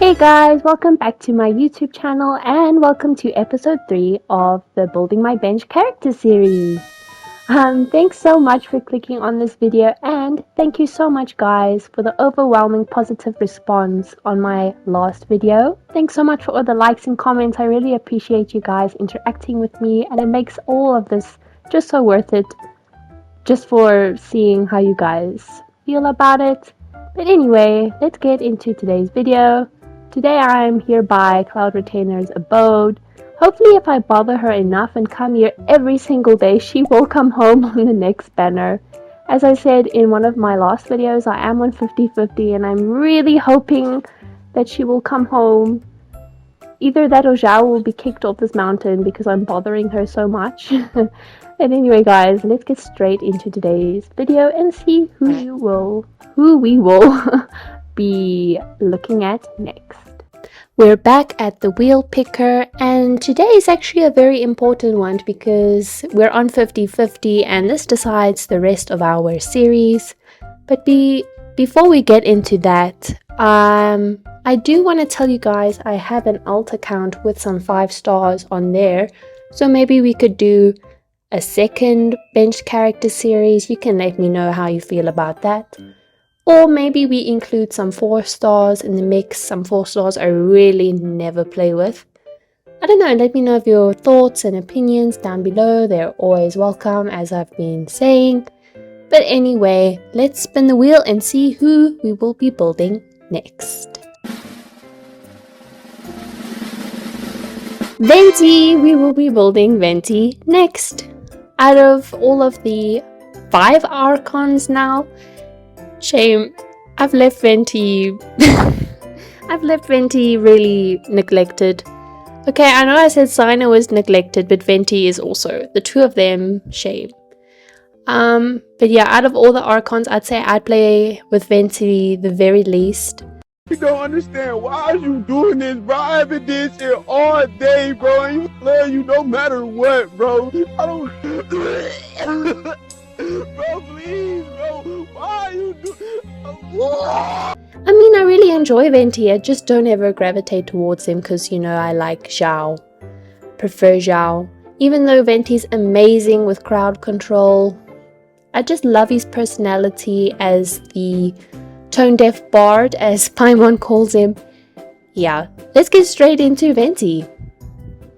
Hey guys, welcome back to my YouTube channel and welcome to episode 3 of the Building My Bench character series. Thanks so much for clicking on this video and thank you so much guys for the overwhelming positive response on my last video. Thanks so much for all the likes and comments. I really appreciate you guys interacting with me and it makes all of this just so worth it just for seeing how you guys feel about it. But anyway, let's get into today's video. Today I'm here by Cloud Retainer's abode. Hopefully if I bother her enough and come here every single day, she will come home on the next banner. As I said in one of my last videos, I am on 50-50 and I'm really hoping that she will come home. Either that or Zhao will be kicked off this mountain because I'm bothering her so much. And anyway guys, let's get straight into today's video and see who we will be looking at next. We're back at the wheel picker and today is actually a very important one because we're on 50-50 and this decides the rest of our series. But before we get into that, I do want to tell you guys I have an alt account with some 5 stars on there, so maybe we could do a second bench character series. You can let me know how you feel about that. Or maybe we include some 4 stars in the mix, some 4 stars I really never play with. I don't know, let me know of your thoughts and opinions down below. They're always welcome, as I've been saying. But anyway, let's spin the wheel and see who we will be building next. Venti! We will be building Venti next. Out of all of the 5 Archons now, shame, I've left Venti really neglected. Okay, I know I said Sina was neglected, but Venti is also. The 2 of them, shame. But yeah, out of all the Archons, I'd say I'd play with Venti the very least. You don't understand. Why are you doing this, bro? I haven't did shit all day, bro. And you play you no matter what, bro. I don't... Bro, please, bro. Why are you I mean, I really enjoy Venti. I just don't ever gravitate towards him because, you know, I like Zhao. Prefer Zhao. Even though Venti's amazing with crowd control, I just love his personality as the tone-deaf bard, as Paimon calls him. Yeah, let's get straight into Venti.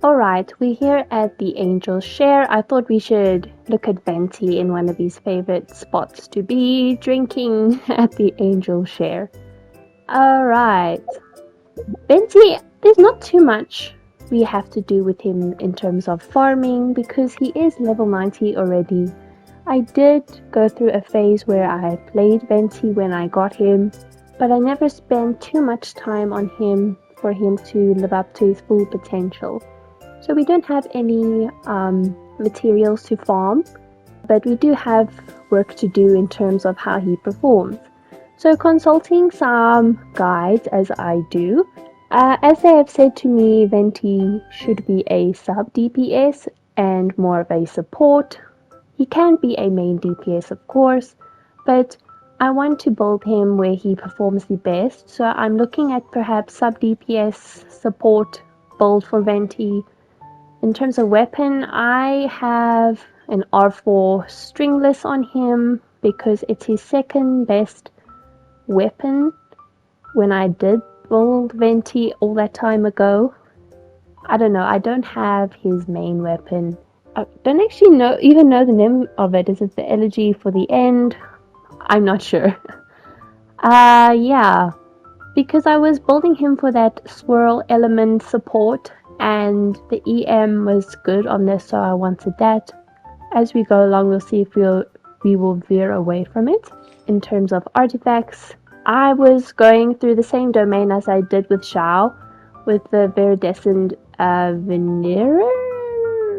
Alright, we're here at the Angel's Share. I thought we should look at Venti in one of his favorite spots to be, drinking at the Angel's Share. Alright, Venti, there's not too much we have to do with him in terms of farming because he is level 90 already. I did go through a phase where I played Venti when I got him, but I never spent too much time on him for him to live up to his full potential. So we don't have any materials to farm, but we do have work to do in terms of how he performs. So consulting some guides as I do, as they have said to me, Venti should be a sub DPS and more of a support. He can be a main DPS of course, but I want to build him where he performs the best. So I'm looking at perhaps sub DPS support build for Venti. In terms of weapon, I have an R4 stringless on him because it's his second best weapon when I did build Venti all that time ago. I don't know, I don't have his main weapon. I don't actually even know the name of it. Is it the Elegy for the End? I'm not sure. Yeah, because I was building him for that swirl element support and the EM was good on this, so I wanted that. As we go along, we'll see if we will veer away from it. In terms of artifacts, I was going through the same domain as I did with Zhao, with the Viridescent Veneer.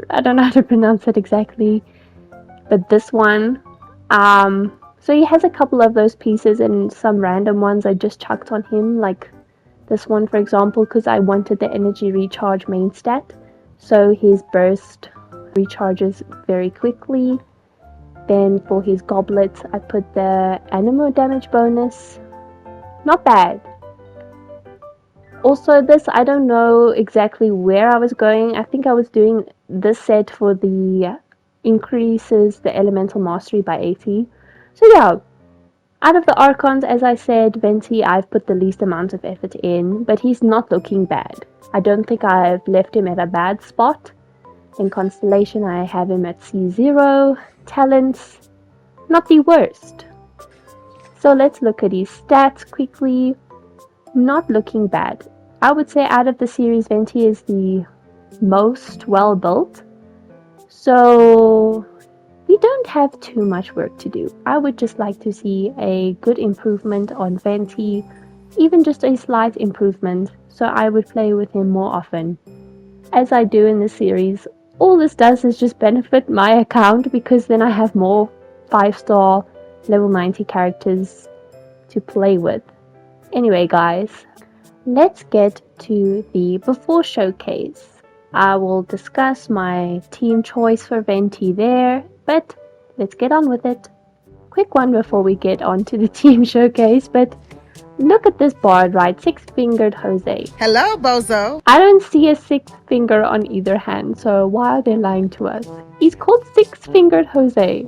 I don't know how to pronounce it exactly, but this one. So he has a couple of those pieces and some random ones I just chucked on him, like this one for example, because I wanted the energy recharge main stat. So his burst recharges very quickly. Then for his goblet, I put the animal damage bonus. Not bad. Also, this, I don't know exactly where I was going. I think I was doing this set for the increases the elemental mastery by 80. So yeah, out of the Archons, as I said, Venti, I've put the least amount of effort in, but he's not looking bad. I don't think I've left him at a bad spot. In Constellation, I have him at C0. Talents, not the worst. So let's look at his stats quickly. Not looking bad. I would say out of the series, Venti is the most well built. So we don't have too much work to do. I would just like to see a good improvement on Venti, even just a slight improvement, so I would play with him more often. As I do in the series, all this does is just benefit my account because then I have more 5-star level 90 characters to play with. Anyway, guys, let's get to the before showcase. I will discuss my team choice for Venti there, but let's get on with it. Quick one before we get on to the team showcase, but look at this bard, right? Six-fingered Jose. Hello, Bozo. I don't see a sixth finger on either hand, so why are they lying to us? He's called Six-fingered Jose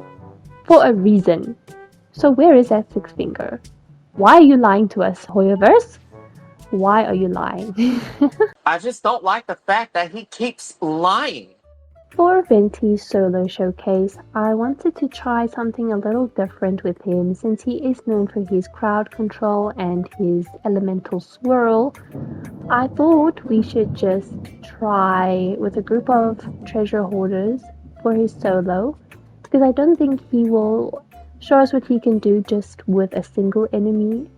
for a reason. So where is that sixth finger? Why are you lying to us, Hoyoverse? Why are you lying? I just don't like the fact that he keeps lying. For Venti's solo showcase, I wanted to try something a little different with him since he is known for his crowd control and his elemental swirl. I thought we should just try with a group of treasure hoarders for his solo, because I don't think he will show us what he can do just with a single enemy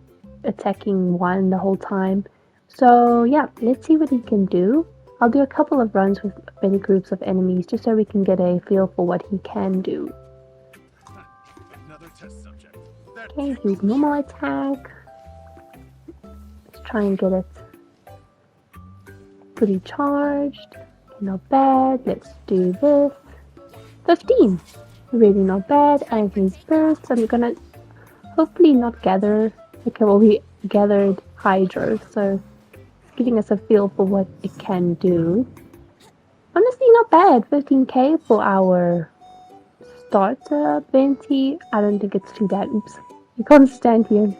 attacking one the whole time. So yeah, let's see what he can do. I'll do a couple of runs with many groups of enemies just so we can get a feel for what he can do. Okay, he's normal attack. Let's try and get it pretty charged. Okay, not bad. Let's do this. 15. Really not bad. And his burst. I'm gonna hopefully not gather. Okay, well, we gathered Hydro, so giving us a feel for what it can do. Honestly, not bad. 15k for our starter Venti. I don't think it's too bad. Oops. You can't stand here.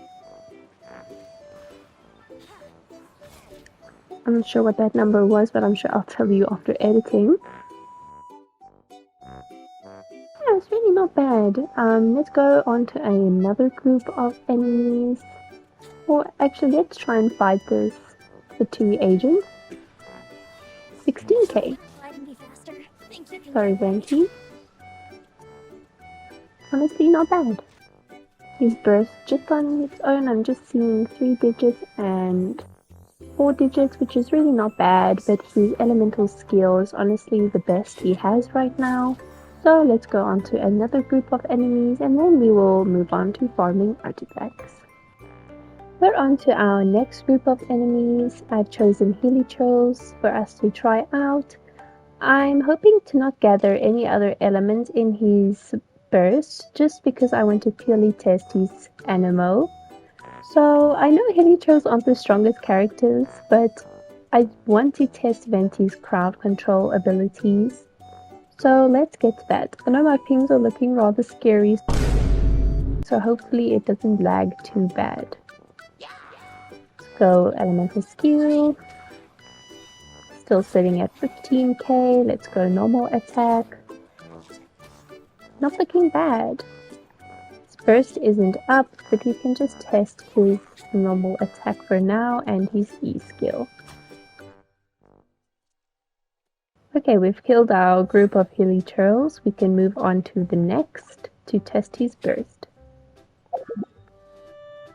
I'm not sure what that number was, but I'm sure I'll tell you after editing. Yeah, it's really not bad. Let's go on to another group of enemies. Or actually, let's try and fight this the 2 agents. 16k. Sorry, Venti. Honestly, not bad. His burst just on its own, I'm just seeing 3 digits and 4 digits, which is really not bad, but his elemental skill is honestly the best he has right now. So let's go on to another group of enemies and then we will move on to farming artifacts. We're on to our next group of enemies. I've chosen Helichos for us to try out. I'm hoping to not gather any other elements in his burst, just because I want to purely test his animo. So I know Helichos aren't the strongest characters, but I want to test Venti's crowd control abilities. So let's get to that. I know my pings are looking rather scary, so hopefully it doesn't lag too bad. Go elemental skill. Still sitting at 15k. Let's go normal attack. Not looking bad. His burst isn't up, but we can just test his normal attack for now and his E skill. Okay, we've killed our group of hilly churls. We can move on to the next to test his burst.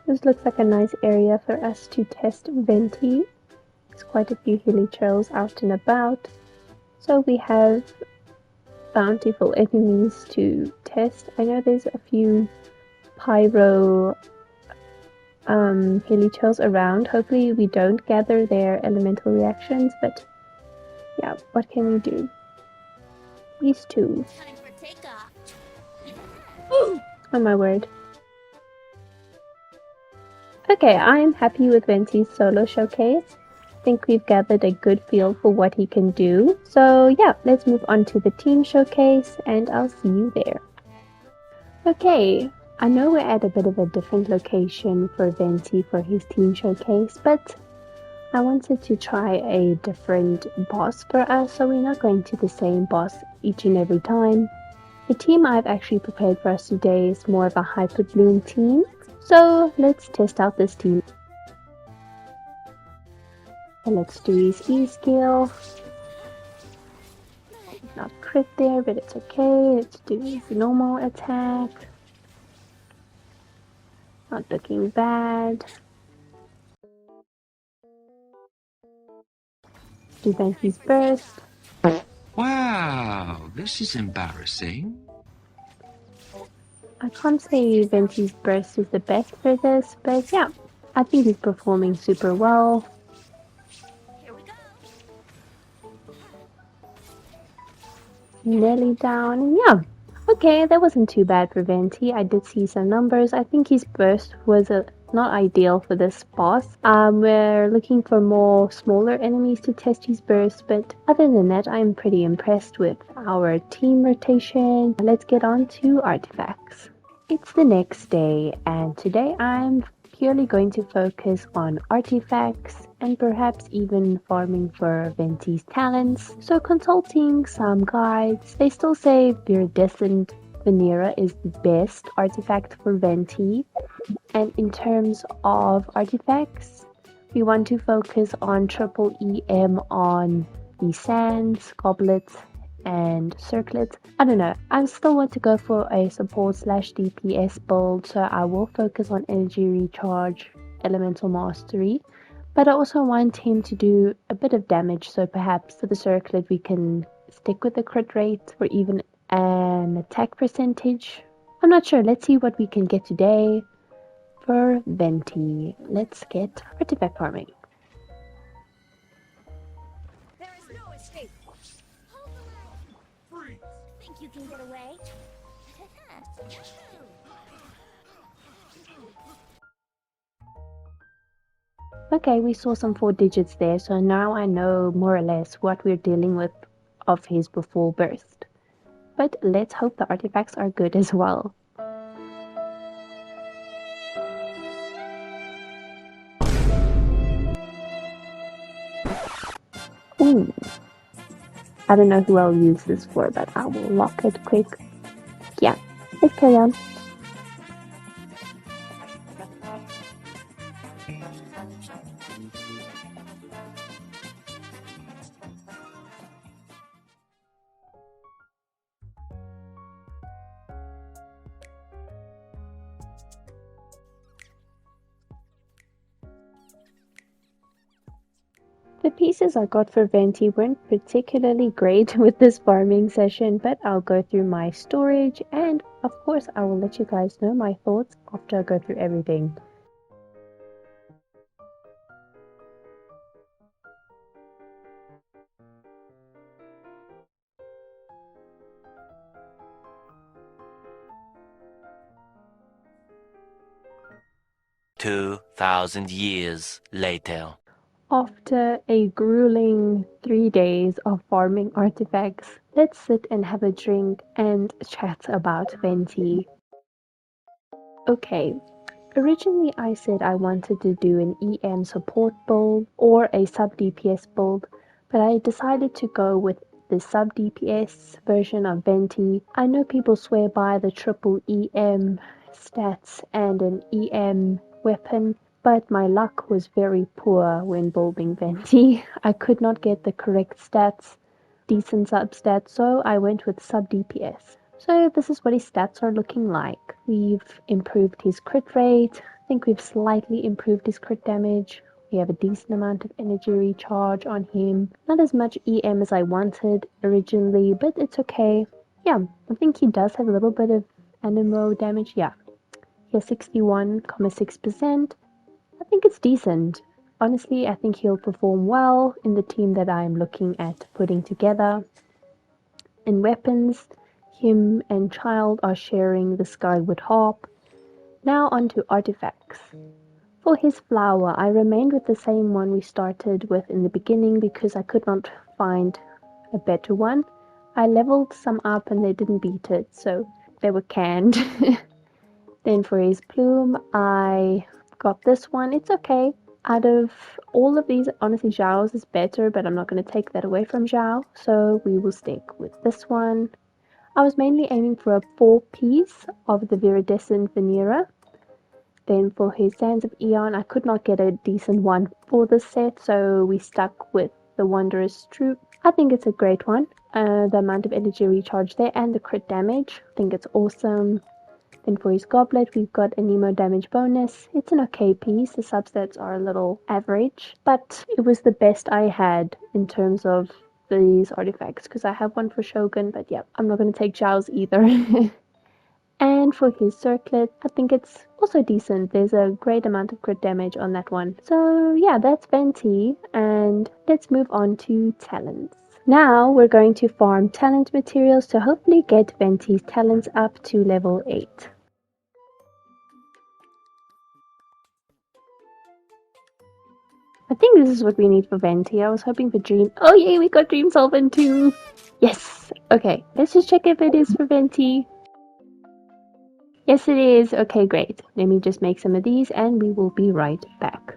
This looks like a nice area for us to test Venti. There's quite a few hilly churls out and about. So we have bountiful enemies to test. I know there's a few pyro hilly churls around. Hopefully we don't gather their elemental reactions, but yeah, what can we do? These two. Oh my word. Okay, I'm happy with Venti's solo showcase. think we've gathered a good feel for what he can do. So yeah, let's move on to the team showcase and I'll see you there. Okay, I know we're at a bit of a different location for Venti for his team showcase, but I wanted to try a different boss for us, so we're not going to the same boss each and every time. The team I've actually prepared for us today is more of a Hyper Bloom team, so let's test out this team. And let's do his E skill. Not crit there, but it's okay. Let's do his normal attack. Not looking bad. Do Venti's burst. Wow, this is embarrassing. I can't say Venti's burst is the best for this, but yeah, I think he's performing super well. Nearly down, and yeah. Okay, that wasn't too bad for Venti. I did see some numbers. I think his burst was not ideal for this boss. We're looking for more smaller enemies to test his burst, but other than that, I'm pretty impressed with our team rotation. Let's get on to artifacts. It's the next day, and today I'm purely going to focus on artifacts and perhaps even farming for Venti's talents. So consulting some guides, they still say Viridescent Venera is the best artifact for Venti. And in terms of artifacts, we want to focus on triple EM on the sands, goblets, and circlets. I don't know. I still want to go for a support slash DPS build, so I will focus on energy recharge, elemental mastery. But I also want him to do a bit of damage, so perhaps for the circlet we can stick with the crit rate or even an attack percentage. I'm not sure. Let's see what we can get today. For Venti, let's get artifact farming. There is no escape. Hold the line. Freeze. Think you can get away? Okay, we saw some 4 digits there, so now I know more or less what we're dealing with of his before burst. But let's hope the artifacts are good as well. Ooh. I don't know who I'll use this for, but I will lock it quick. Yeah, let's carry on. The pieces I got for Venti weren't particularly great with this farming session, but I'll go through my storage and of course I will let you guys know my thoughts after I go through everything. $2,000 later. After a grueling 3 days of farming artifacts, let's sit and have a drink and chat about Venti. Okay, originally I said I wanted to do an EM support build or a sub DPS build, but I decided to go with the sub DPS version of Venti. I know people swear by the triple EM stats and an EM weapon, but my luck was very poor when building Venti. I could not get the correct stats, decent sub stats, so I went with sub DPS. So this is what his stats are looking like. We've improved his crit rate. I think we've slightly improved his crit damage. We have a decent amount of energy recharge on him. Not as much EM as I wanted originally, but it's okay. Yeah, I think he does have a little bit of animo damage. Yeah, he has 61.6%. I think it's decent. Honestly, I think he'll perform well in the team that I'm looking at putting together. In weapons, him and Child are sharing the Skyward Harp. Now on to artifacts. For for his flower, I remained with the same one we started with in the beginning because I could not find a better one. I leveled some up and they didn't beat it, so they were canned. Then for his plume, I got this one. It's okay. Out of all of these, honestly, Zhao's is better, but I'm not going to take that away from Zhao, so we will stick with this one. I was mainly aiming for a 4-piece of the Viridescent Venera. Then for his Sands of Eon, I could not get a decent one for this set, so we stuck with the Wanderer's Troop. I think it's a great one. The amount of energy recharge there and the crit damage, I think it's awesome. Then for his Goblet, we've got a Nemo damage bonus. It's an okay piece. The substats are a little average, but it was the best I had in terms of these artifacts, because I have one for Shogun, but yeah, I'm not going to take Zhao's either. And for his circlet, I think it's also decent. There's a great amount of crit damage on that one. So yeah, that's Venti, and let's move on to talents. Now we're going to farm talent materials to hopefully get Venti's talents up to level 8. I think this is what we need for Venti. I was hoping for Dream. Oh yay, we got Dream Solvent too! Yes! Okay, let's just check if it is for Venti. Yes, it is. Okay, great. Let me just make some of these and we will be right back.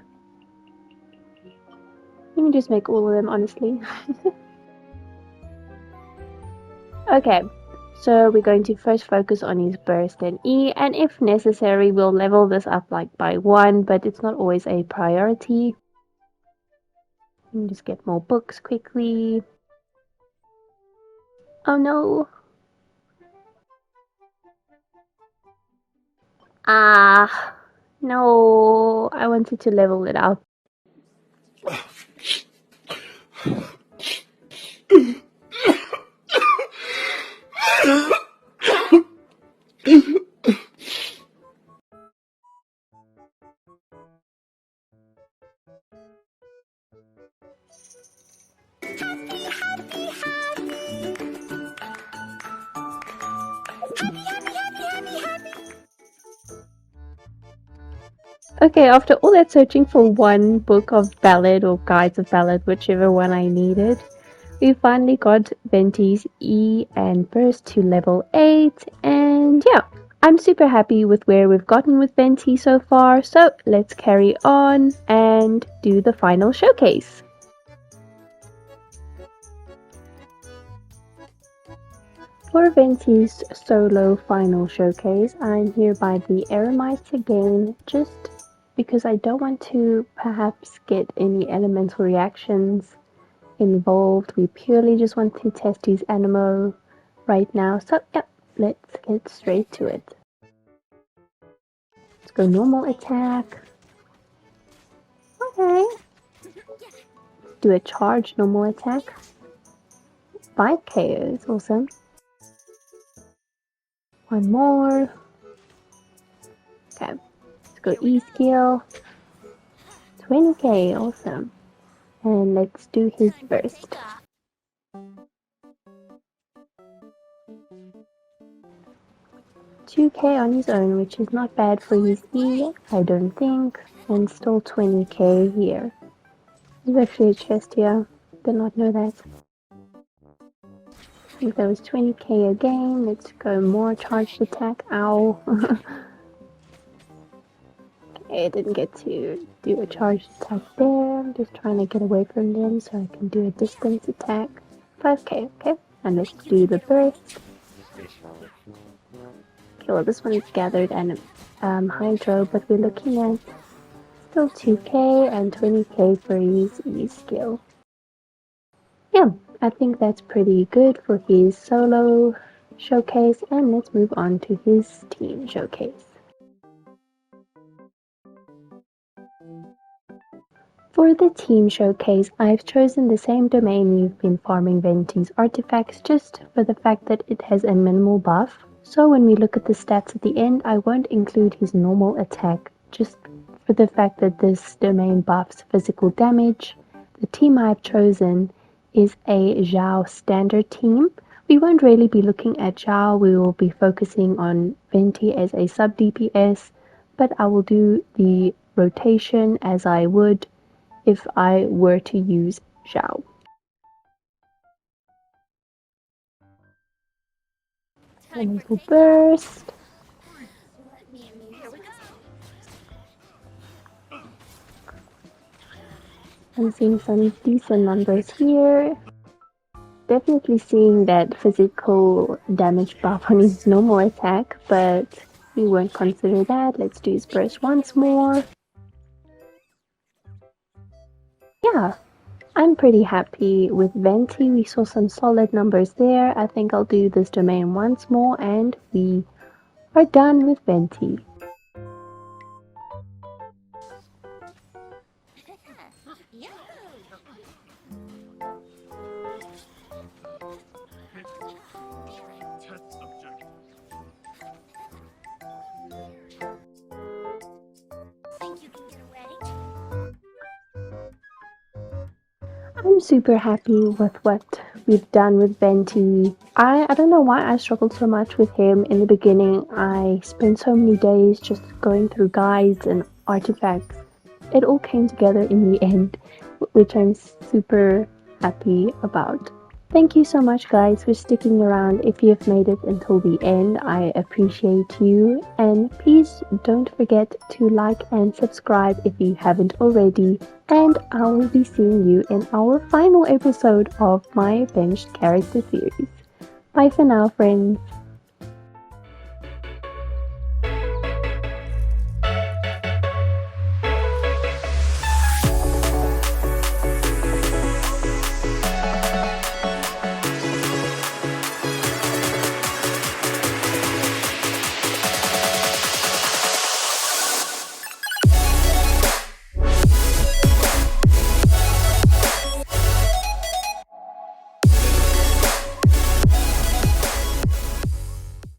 Let me just make all of them, honestly. Okay, so we're going to first focus on his burst and E, and if necessary, we'll level this up like by 1, but it's not always a priority. Let me just get more books quickly. Oh no! Ah, no, I wanted to level it up. Okay, after all that searching for one book of ballad or guides of ballad, whichever one I needed, we finally got Venti's E and burst to level 8, and yeah, I'm super happy with where we've gotten with Venti so far, so let's carry on and do the final showcase. For Venti's solo final showcase, I'm here by the Eremites again, just because I don't want to perhaps get any elemental reactions involved. We purely just want to test his Animo right now. So yeah, let's get straight to it. Let's go normal attack. Okay. Do a charge normal attack. 5 KOs, awesome. One more. Okay. Let's go E skill. 20k, awesome. And let's do his burst. 2k on his own, which is not bad for his E, I don't think. And still 20k here. There's actually a chest here. Did not know that. I think that was 20k again. Let's go more charged attack. Ow. Okay, I didn't get to do a charged attack there. I'm just trying to get away from them so I can do a distance attack. 5k, okay. And let's do the burst. Okay, well this one is gathered and hydro, but we're looking at still 2k and 20k for his E skill. Yeah, I think that's pretty good for his solo showcase, and let's move on to his team showcase. For the team showcase, I've chosen the same domain you've been farming Venti's artifacts, just for the fact that it has a minimal buff. So when we look at the stats at the end, I won't include his normal attack, just for the fact that this domain buffs physical damage. The team I've chosen is a Zhao standard team. We won't really be looking at Zhao, we will be focusing on Venti as a sub DPS, but I will do the rotation as I would if I were to use Zhao. Time for Elemental takeoff. Burst. Let me amuse. Here we go. I'm seeing some decent numbers here. Definitely seeing that physical damage buff on his normal attack, but we won't consider that. Let's do his burst once more. Yeah, I'm pretty happy with Venti. We saw some solid numbers there. I think I'll do this domain once more and we are done with Venti. Think you can get away? I'm super happy with what we've done with Venti. I don't know why I struggled so much with him in the beginning. I spent so many days just going through guides and artifacts. It all came together in the end, which I'm super happy about. Thank you so much, guys, for sticking around. If you've made it until the end, I appreciate you. And please don't forget to like and subscribe if you haven't already. And I will be seeing you in our final episode of my Benched Character series. Bye for now, friends.